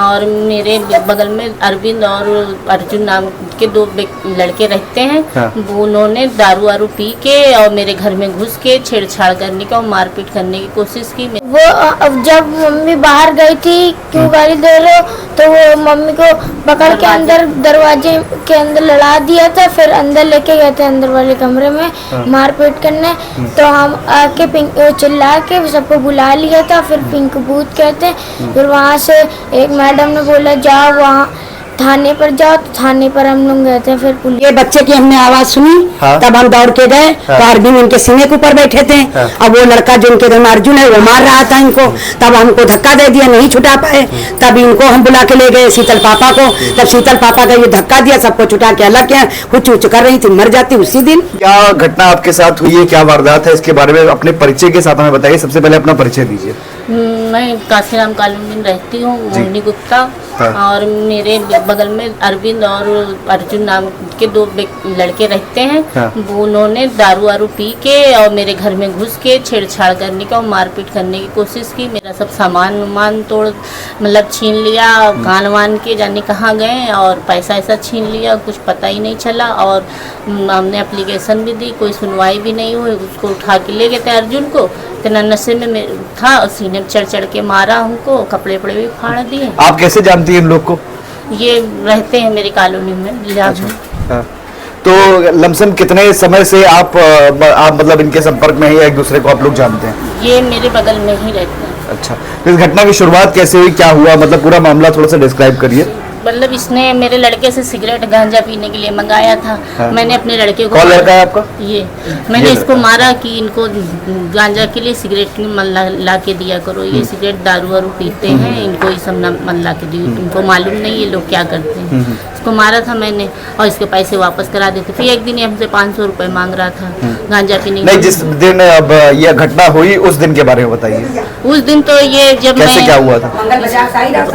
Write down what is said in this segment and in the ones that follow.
और मेरे बगल में अरविंद और अर्जुन नाम के दो लड़के रहते हैं। हाँ। वो उन्होंने दारू वारू पी के और मेरे घर में घुस के छेड़छाड़ करने का और मारपीट करने की कोशिश की। वो अब जब मम्मी बाहर गई थी क्यों गाली दे रहे हो, तो वो मम्मी को पकड़ के अंदर दरवाजे के अंदर लड़ा दिया था। फिर अंदर लेके गए थे अंदर वाले कमरे में मारपीट करने। तो हम आके चिल्ला के सबको बुला लिया था। फिर पिंक बूथ कहते। फिर वहाँ से एक मैडम ने बोला जाओ वहाँ थाने पर जाओ, तो थाने पर हम लोग गए थे। फिर पुलिस ये बच्चे की हमने आवाज सुनी। हाँ। तब हम दौड़ के गए। हाँ। तो अरविंद इनके सीने के ऊपर बैठे थे। हाँ। अब वो लड़का जो इनके दम अर्जुन है वो मार रहा था इनको। तब हमको धक्का दे दिया, नहीं छुटा पाए। तब इनको हम बुला के ले गए शीतल पापा को। तब शीतल पापा का ये धक्का दिया, सबको छुटा के अलग किया। कुछ कर रही थी, मर जाती उसी दिन। क्या घटना आपके साथ हुई है, क्या वारदात है, इसके बारे में अपने परिचय के साथ हमें बताइए। सबसे पहले अपना परिचय दीजिए। मैं काशीराम कॉलोनी में रहती हूँ, मोहिनी गुप्ता। हाँ। और मेरे बगल में अरविंद और अर्जुन नाम के दो लड़के रहते हैं। हाँ। वो उन्होंने दारू वारू पी के और मेरे घर में घुस के छेड़छाड़ करने का और मारपीट करने की कोशिश की। मेरा सब सामान वामान तोड़ मतलब छीन लिया, कान वान के जाने कहाँ गए, और पैसा ऐसा छीन लिया, कुछ पता ही नहीं चला। और हमने एप्लीकेशन भी दी, कोई सुनवाई भी नहीं हुई। उसको उठा के ले गए थे अर्जुन को, इतना नशे में था और सीने में चढ़ के मारा हमको, कपड़े वपड़े भी फाड़ दिए। आप कैसे जानती हैं इन लोग को? ये रहते हैं मेरी कॉलोनी में लिहाज में। हाँ। तो लमसम कितने समय से आप मतलब इनके संपर्क में हैं या एक दूसरे को आप लोग जानते हैं? ये मेरे बगल में ही रहते हैं। अच्छा, तो इस घटना की शुरुआत कैसे हुई, क्या हुआ, मतलब पूरा मामला थोड़ा सा डिस्क्राइब करिए। मतलब इसने मेरे लड़के से सिगरेट गांजा पीने के लिए मंगाया था। हाँ। मैंने अपने लड़के को कौन लड़का है आपका? ये मैंने ये इसको लड़का। मारा कि इनको गांजा के लिए सिगरेट ला के दिया करो। ये सिगरेट दारू वारू पीते हैं, इनको ये सब मन ला के दियो। इनको मालूम नहीं ये लोग क्या करते हैं। इसको मारा था मैंने और इसके पैसे वापस करा देते। फिर एक दिन ये हमसे 500 रुपये मांग रहा था गांजा पीने नहीं, जिस दिन अब यह घटना हुई उस दिन के बारे में बताइए। उस दिन तो ये जब कैसे क्या हुआ था?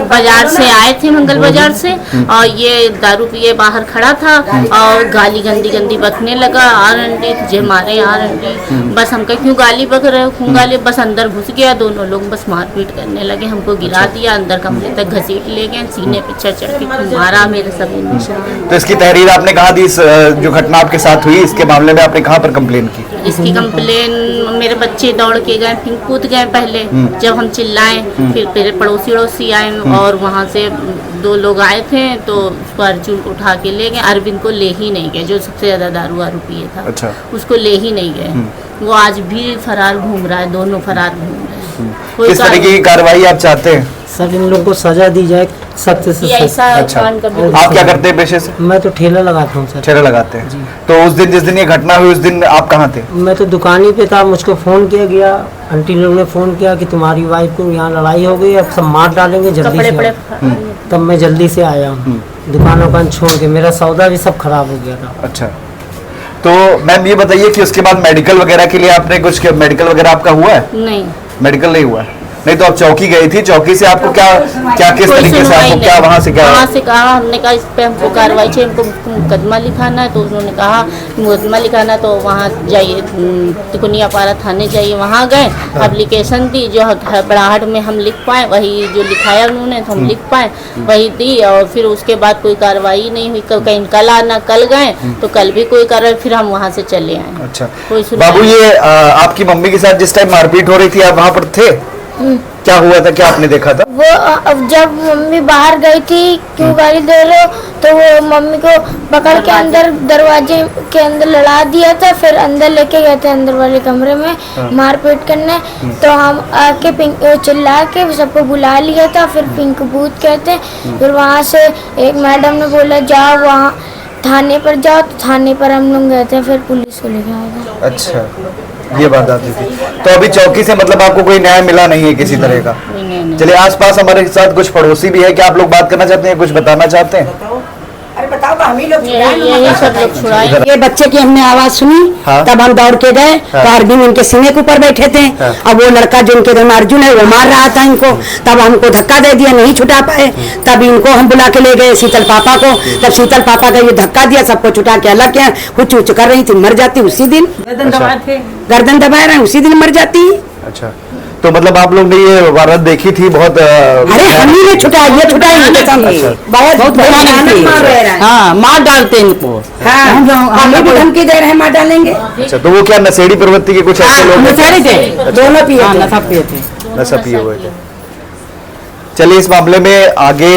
बाजार से आए थे, मंगल बाजार से, और ये दारू पिए बाहर खड़ा था और गाली गंदी गंदी बकने लगा। आरंडी तुझे मारे, आरंडी। बस हम कह क्यों गाली बक रहे हो, क्यों गाली। बस अंदर घुस गया, दोनों लोग बस मारपीट करने लगे। हमको गिरा दिया, अंदर कमरे तक घसीट ले गए, सीने पे चढ़ के मारा मेरे सभी निशान। तो इसकी तहरीर आपने कहा दी, इस जो घटना आपके साथ हुई इसके मामले में आपने कहाँ पर कंप्लेन की? इसकी कंप्लेन मेरे बच्चे दौड़ के गए, फिर कूद गए पहले जब हम चिल्लाए। फिर मेरे पड़ोसी वड़ोसी आए और वहाँ से 2 लोग आए थे, तो उसको अर्जुन को उठा के ले गए। अरविंद को ले ही नहीं गए, जो सबसे ज्यादा दारू वारू पिए था। अच्छा। उसको ले ही नहीं गए। वो आज भी फरार घूम रहा है, दोनों फरार घूम रहे हैं। कोई किस तरीके की कार्रवाई आप चाहते हैं? सर इन लोग को सजा दी जाए, सख्त से ये सख्त। ऐसा अच्छा। कांड कभी आप क्या करते हैं पेशे से? मैं तो ठेला लगाता हूँ सर। ठेला लगाते हैं। तो उस दिन जिस दिन ये घटना हुई उस दिन आप कहाँ थे? मैं तो दुकान ही पे था, मुझको फ़ोन किया गया, आंटी लोग ने फ़ोन किया कि तुम्हारी वाइफ को यहाँ लड़ाई हो गई, अब सब मार डालेंगे, जल्दी कपड़े से पड़े आओ। तब मैं जल्दी से आया हूँ। दुकान छोड़ के मेरा सौदा भी सब खराब हो गया था। अच्छा, तो मैम ये बताइए कि उसके बाद मेडिकल वगैरह के लिए आपने कुछ मेडिकल वगैरह आपका हुआ है? नहीं, मेडिकल नहीं हुआ है। नहीं तो आप चौकी गई थी, चौकी से आपको क्या क्या किस कोई तरीके से सुनवाई आपको क्या नहीं। वहाँ से क्या? वहाँ से कहा, हमने कहा इस पे हमको कार्रवाई चाहिए, हमको मुकदमा लिखाना है। तो उन्होंने कहा मुकदमा लिखाना तो वहाँ जाइए, तिकोनिया पारा थाने जाइए। वहाँ गए, एप्लीकेशन दी, जो हड़बड़ाहट में हम लिख पाए वही जो लिखाया उन्होंने तो हम लिख पाए वही दी। और फिर उसके बाद कोई कार्रवाई नहीं हुई। कहीं कल आना, कल गए तो कल भी कोई कार्रवाई, फिर हम वहाँ से चले आए। अच्छा कोई सुनवाई बाबू, ये आपकी मम्मी के साथ जिस टाइम मारपीट हो रही थी आप वहाँ पर थे? क्या हुआ था, क्या आपने देखा था? वो अब जब मम्मी बाहर गई थी क्यों गाली दे रहे हो, तो वो मम्मी को पकड़ के अंदर दरवाजे के अंदर लड़ा दिया था। फिर अंदर लेके गए थे अंदर वाले कमरे में मारपीट करने। तो हम आके चिल्ला के सबको बुला लिया था। फिर पिंक बूथ कहते। फिर वहाँ से एक मैडम ने बोला जाओ वहाँ थाने पर जाओ, तो थाने पर हम लोग गए थे। फिर पुलिस को लेके आया था। अच्छा, ये बात आती थी। तो अभी चौकी से मतलब आपको कोई न्याय मिला नहीं है किसी तरह का? नहीं। चलिए, आसपास हमारे साथ कुछ पड़ोसी भी है, क्या आप लोग बात करना चाहते हैं, कुछ बताना चाहते हैं? अरे बताओ, हम ही लोग यही सब लोग छुड़ाए। ये बच्चे की हमने आवाज सुनी। हाँ। तब हम दौड़ के गए। हाँ। तो अरविंद इनके सीने के ऊपर बैठे थे। हाँ। अब वो लड़का जो इनके दम अर्जुन है वो मार रहा था इनको। तब हमको धक्का दे दिया, नहीं छुटा पाए। तब इनको हम बुला के ले गए शीतल पापा को। तब शीतल पापा का ये धक्का दिया, सबको छुटा के अलग किया। कुछ कर रही थी, मर जाती उसी दिन। गर्दन दबा रहे, उसी दिन मर जाती। अच्छा, तो मतलब आप लोग ने ये वारदात देखी थी बहुत अरे हम ही ने छुटाई, ये छुटाई इनके साथ बहुत भयानक मार रहे हैं। हाँ, मार डालते इनको। हाँ, हमें भी धमकी दे रहे हैं मार डालेंगे। अच्छा, तो वो क्या नशेड़ी प्रवृत्ति के कुछ ऐसे लोग हैं? नशेड़ी थे, दोनों पिए थे। नशा पिए थे। नशा पिए हुए थे। चलिए इस मामले में आगे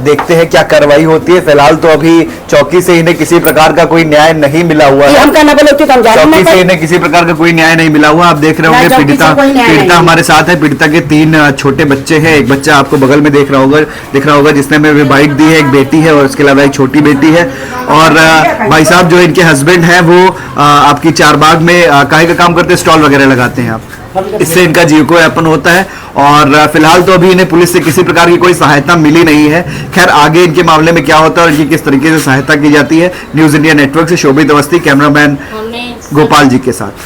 देखते हैं क्या कार्रवाई होती है। फिलहाल तो अभी चौकी से इन्हें किसी प्रकार का कोई न्याय नहीं मिला हुआ ये है। हम कहना बोले तो हम जाने चौकी ना से इन्हें किसी प्रकार का कोई न्याय नहीं मिला हुआ। आप देख रहे होंगे चौकी से पीड़िता कोई न्याय पीड़िता नहीं। हमारे साथ है। पीड़िता के 3 छोटे बच्चे हैं। एक बच्चा आपको बगल में दिख रहा होगा जिसने हमें बाइक दी है। एक बेटी है और उसके अलावा एक छोटी बेटी है। और भाई साहब जो इनके हस्बैंड हैं वो आपकी चारबाग में काहे का काम करते हैं, स्टॉल वगैरह लगाते हैं आप, इससे इनका जीविकोपार्जन होता है। और फिलहाल तो अभी इन्हें पुलिस से किसी प्रकार की कोई सहायता मिली नहीं है। खैर आगे इनके मामले में क्या होता है और इनकी किस तरीके से सहायता की जाती है। न्यूज इंडिया नेटवर्क से शोभित अवस्थी, कैमरामैन हमें गोपाल जी के साथ।